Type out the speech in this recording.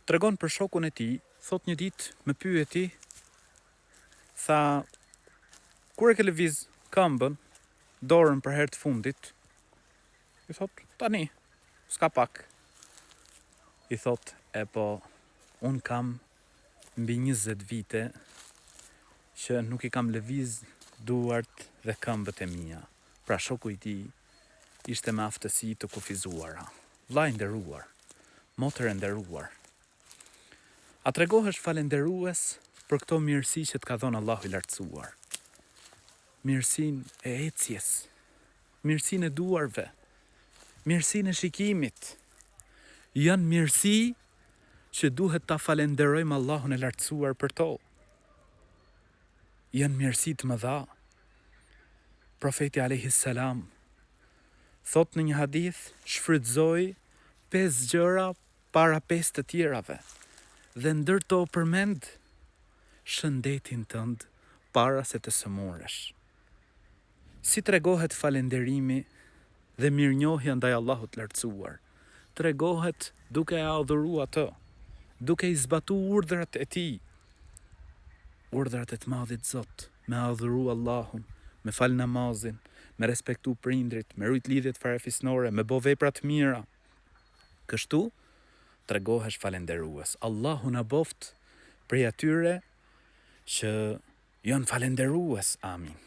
tregon për shokun e tij, thot një ditë më pyeti, tha, kur e ke lëviz këmbën, dorën për herë të fundit? I thot, tani, s'ka pak. I thot, po, unë kam mbi 20 vite që nuk i kam lëviz duart dhe këmbët e mia. Pra shoku i tij ishte me aftësi të kufizuara. Vllai i nderuar, motër e nderuar, a tregohesh falenderues për këto mirësi që të ka dhënë Allahu i lartësuar? Mirësinë e ecjes, mirësinë e duarve, mirësinë e shikimit. Janë mirësi që duhet ta falenderojmë Allahun e lartësuar për to. Janë mirësi të mëdha. Profeti alayhi salam thot në një hadith, shfrytëzoi 5 gjëra para 5 të tjerave dhe ndërto përmend shëndetin tënd para se të sëmurësh. Si tregohet falenderimi dhe mirënjohja ndaj Allahut të lartësuar? Tregohet duke e adhuruar atë, duke i zbatuar urdhrat e tij, urdhrat e të Madhit Zot, me adhuru Allahun, me fal namazin, me respektu prindrit, me rujt lidhjet farefisnore, me bo vepra të mira. Kështu tregohesh falenderues. Allahu na boft prej atyre që janë falenderues. Amin.